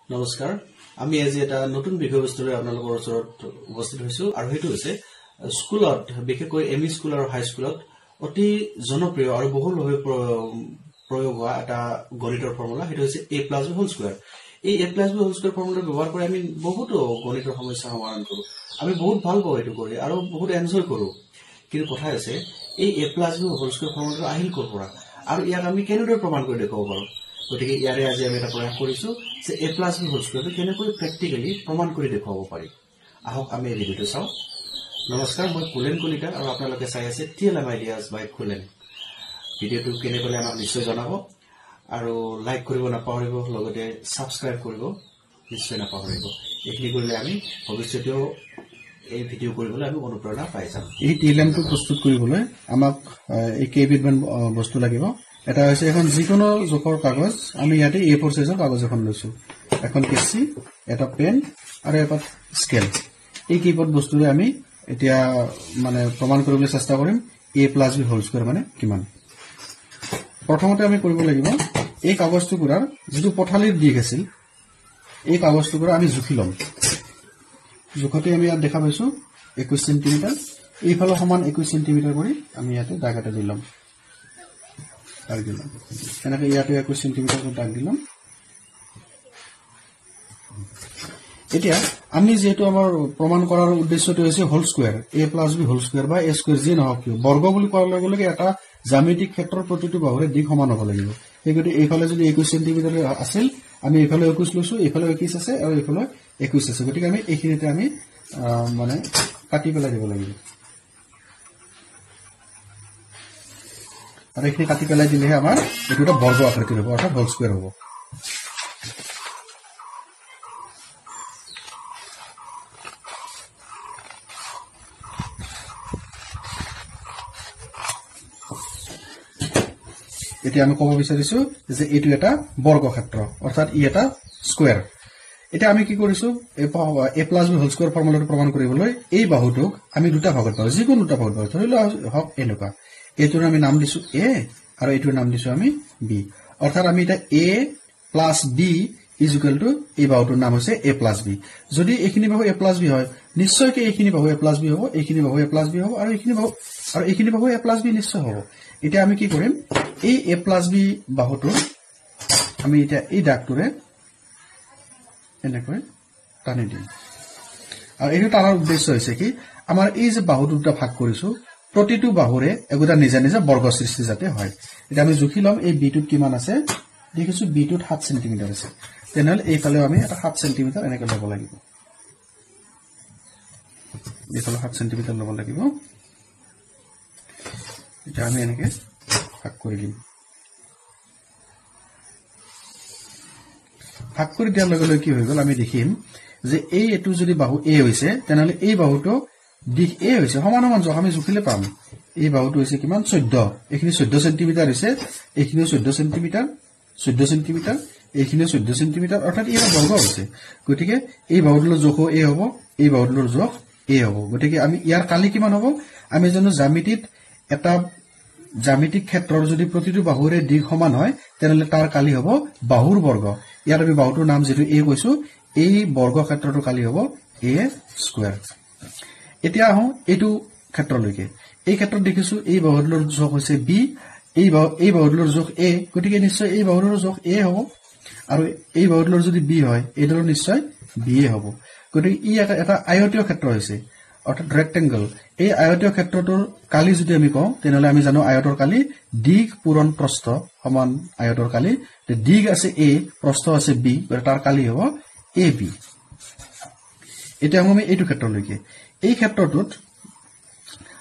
নমস্কাৰ আমি আজি এটা নতুন বিষয়বস্তুৰে আপোনালোকৰ ওচৰত উপস্থিত হৈছো আৰু হেতু হৈছে স্কুলত বিশেষকৈ এমই স্কুল আৰু হাই স্কুলত অতি জনপ্ৰিয় আৰু বহুলভাৱে প্ৰয়োগ হোৱা এটা গণিতৰ ফৰ্মুলা হেতু হৈছে a+b² এই a+b² ফৰ্মুলা ব্যৱহাৰ কৰি আমি বহুতো গণিতৰ সমস্যা সমাধান কৰো আমি বহুত ভাল পাওঁ এটো কৰি আৰু বহুত এনজয় কৰো কিন্তু কথা আছে এই a+b² ফৰ্মুলাটো আহিল কৰ পৰা আৰু ইয়াক আমি কেনেদৰে প্ৰমাণ কৰি দেখাব পাৰো গতিকে ইয়াৰে আজি আমি এটা প্ৰয়াস কৰিছো যে a+b² কেনেকৈ প্ৰ্যাকটিক্যালি প্ৰমাণ কৰি দেখাব পাৰি আহক আমি এই ভিডিওটো চাওঁ নমস্কাৰ মই কুলেন কলিতা আৰু আপোনালোকে চাই আছে TLM Ideas by কুলেন ভিডিওটো কেনে পালে আমাক নিশ্চয় জনাব আৰু লাইক কৰিব নাপাহৰিব লগতে সাবস্ক্ৰাইব কৰিব নিশ্চয় নাপাহৰিব এইখিনি কৰিলে আমি ভৱিষ্যতেও এই ভিডিও কৰিবলৈ আমি অনুপ্ৰেৰণা পাই যাম এই TLM টো প্ৰস্তুত কৰিবলৈ আমাক এই কেইবিধমান বস্তু লাগিব এটা হৈছে এখন যিকোনো জোখৰ কাগজ আমি ইয়াতে A4 সাইজৰ কাগজ এখন লৈছো এখন কেচি এটা পেন আৰু এটা স্কেল এই কেইপদ বস্তুৰে আমি এতিয়া মানে প্ৰমাণ কৰিবলৈ চেষ্টা কৰিম a+b² মানে কিমান প্ৰথমতে আমি কৰিব লাগিব এই কাগজটুকুৰাৰ যেটো পঠালিৰ দিক আছিল এই কাগজটুকুৰা আমি জুখি লম জুখতে আমি ইয়াত দেখা পাইছো 21 সেন্টিমিটাৰ এইফালে সমান 21 সেন্টিমিটাৰ কৰি আমি ইয়াতে দাগ এটা দিলাম দাগ দিলাম এনেকৈ ইয়াতে 21 সেন্টিমিটাৰ কৰি দাগ দিলাম এতিয়া আমি যেটো আমাৰ প্ৰমাণ কৰাৰ উদ্দেশ্যটো হৈছে হোল স্কয়াৰ a+b² বা a² যি নহওক বৰ্গ বুলি কোৱাৰ লগে লগে এটা জ্যামিতিক ক্ষেত্ৰৰ প্ৰতিটো বাহুৰে দিক সমান হ'ব লাগিব এইগতে এইফালে যদি 21 সেন্টিমিটাৰ আছিল আমি এইফালে 21 লৈছো এইফালে 21 আছে আৰু এইফালে 21 আছে গতিকে আমি এইখিনিতে আমি মানে কাটি পেলাই দিব লাগিব আৰু এইখিনি কাটি পেলাই দিলে আমাৰ এটা বৰ্গ আকৃতিৰ হ'ব অৰ্থাৎ হোল স্কয়াৰ হ'ব এতিয়া আমি ক'ব বিচাৰিছো যে এটো এটা বৰ্গক্ষেত্ৰ অৰ্থাৎ ই এটা স্কয়াৰ এটা আমি কি কৰিছো a+b² ফৰ্মুলাটো প্ৰমাণ কৰিবলৈ এই বাহুটোক আমি দুটা ভাগত পাও যিকোনো দুটা ভাগত পাও ধৰিলো হক এনেকুৱা এটোৰ আমি নাম দিছো a আৰু এটোৰ নাম দিছো আমি b অৰ্থাৎ আমি এটা a+b এই বাহুটোৰ নাম হৈছে a+b যদি এইখিনি বাহু a+b হয় নিশ্চয়কৈ এইখিনি বাহু a+b হ'ব এইখিনি বাহু a+b হ'ব আৰু এইখিনি বাহু a+b নিশ্চয় হ'ব এটা আমি কি কৰিম এই a+b বাহুটো আমি এটা এই দাগটোৰে এনেকৈ টানি দিম আৰু এইটো টানাৰ উদ্দেশ্য হৈছে কি আমাৰ এই যে বাহু দুটা ভাগ কৰিছো প্ৰতিটো বাহুৰে এগুটা নিজা নিজা বৰ্গ সৃষ্টি যাতে হয় এটা আমি জুখি লম এই b টোত কিমান আছে দেখিছো b টোত 7 সেন্টিমিটাৰ আছে তেনেহলে এইফালে আমি এটা 7 সেন্টিমিটাৰ এনেকৈ ল'ব লাগিব এইফালে 7 সেন্টিমিটাৰ ল'ব লাগিব এটা আমি এনেকৈ ভাগ কৰি দিম ভাগ কৰি দিয়াৰ লগে লগে কি হৈ গ'ল আমি দেখিম যে এই এটো যদি বাহু a হৈছে তেনেহলে এই বাহুটো দিক a হৈছে সমান সমান জোখ আমি জুখিলে পাম এই বাহুটো হৈছে কিমান 14 এইখিনি 14 সেন্টিমিটাৰ হৈছে এইখিনি 14 সেন্টিমিটাৰ 14 সেন্টিমিটাৰ এইখিনি 14 সেন্টিমিটাৰ অৰ্থাৎ এটা বৰ্গ হৈছে গতিকে এই বাহুটোৰ জোখ a হ'ব এই বাহুটোৰ জোখ a হ'ব গতিকে আমি ইয়াৰ কালি কিমান হ'ব আমি জানো জ্যামিতিত এটা জ্যামিতিক ক্ষেত্ৰৰ যদি প্ৰতিটো বাহুৰে দিক সমান হয় তেনেহলে তাৰ কালি হ'ব বাহুৰ বৰ্গ ইয়াৰ আমি বাহুটোৰ নাম যেটো a কৈছো এই বৰ্গ ক্ষেত্ৰটোৰ কালি হ'ব a²। এতিয়া আহো এইটো ক্ষেত্ৰলৈকে এই ক্ষেত্ৰত দেখিছো এই বাহুটোৰ জোখ হৈছে b এই বাহুটোৰ জোখ a গতিকে নিশ্চয় এই বাহুটোৰ জোখ a হ'ব আৰু এই বাহুটোৰ যদি b হয় এইটোৰ নিশ্চয় b হ'ব গতিকে ই এটা আয়তীয় ক্ষেত্ৰ হৈছে অৰ্থাৎ ৰেক্টেংগল এই আয়তীয় ক্ষেত্ৰটোৰ কালি যদি আমি কওঁ তেনেহলে আমি জানো আয়তৰ কালি দিক পূৰণ প্ৰস্থ সমান আয়তৰ কালি দিক আছে a প্ৰস্থ আছে b তাৰ কালি হ'ব ab এতিয়া আমি এইটো ক্ষেত্ৰলৈকে এই ক্ষেত্ৰটোত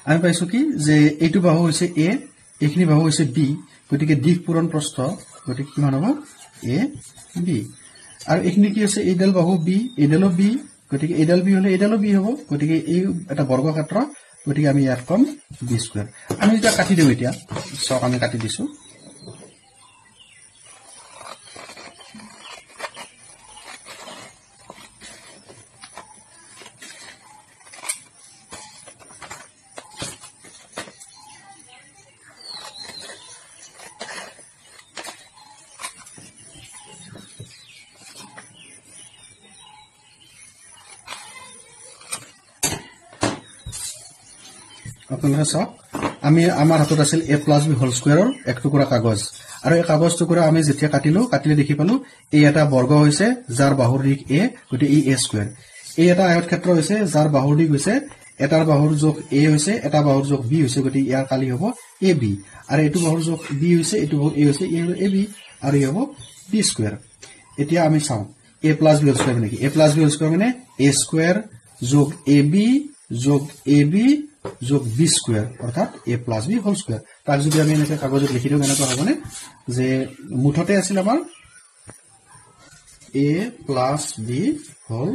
আমি পাইছো কি যে এইটো বাহু হৈছে a এইখিনি বাহু হৈছে b গতিকে দিক পূৰণ প্ৰস্থ গতিকে কিমান হ'ব a b আৰু এইখিনি কি আছে এইডাল বাহু b এইডালো b গতিকে এইডাল b হলে এইডালো b হ'ব গতিকে এই এটা বৰ্গ ক্ষেত্ৰ গতিকে আমি ইয়াত কম b² আমি এটা কাটি দিও এতিয়া সক আমি কাটি দিছো আপোনালোকে চাওক আমি আমাৰ হাতত আছিল a প্লাছ b হোল স্কোৱাৰৰ এক টুকুৰা কাগজ আৰু এই কাগজ টুকুৰা আমি যেতিয়া কাটিলে দেখি পালো এই এটা বৰ্গ হৈছে যাৰ বাহুৰ দিশ a গতি ই a স্কোৱাৰ এই এটা আয়তক্ষেত্ৰ হৈছে যাৰ বাহুৰ দিশ হৈছে এটাৰ বাহুৰ যোগ a হৈছে এটা বাহুৰ যোগ b হৈছে গতি ইয়াৰ কালি হ'ব ab আৰু এটো বাহুৰ যোগ b হৈছে এটো বাহুৰ a হৈছে ই হ'ব ab আৰু ই হ'ব b স্কোৱাৰ এতিয়া আমি চাও a plus b whole square মানে কি a plus b whole square মানে a স্কোৱাৰ যোগ ab যোগ ab যোগ b স্কোৱাৰ অৰ্থাৎ a plus b whole square তাক যদি আমি এনেকৈ কাগজত লিখি দিও কেনেকৈ হ'বনে যে মুঠতে আছিল আমাৰ a plus b whole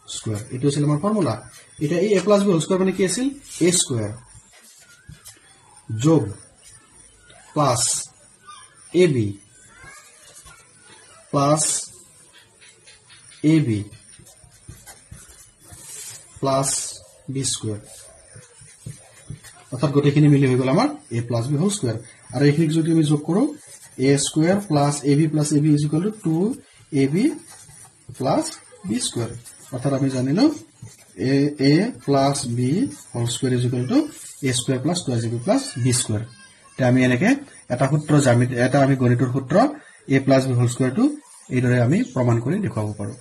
square এটো আছিল আমাৰ ফৰ্মুলা এটা a plus b whole square মানে কি আছিল a স্কোৱাৰ যোগ plus ab plus ab plus b square অৰ্থাৎ গোটেইখিনি মিলি হৈ গল আমাৰ a plus b whole square আৰু এইখিনি যদি আমি যোগ কৰো a square plus ab plus ab is equal to 2ab plus b square অৰ্থাৎ আমি জানিলো a plus b whole square is equal two a square plus 2ab plus b square তে আমি এনেকে এটা সূত্ৰ এটা আমি গণিতৰ সূত্ৰ a প্লাছ b হোল স্কোৱাৰটো এইদৰে আমি প্ৰমাণ কৰি দেখুৱাব পাৰো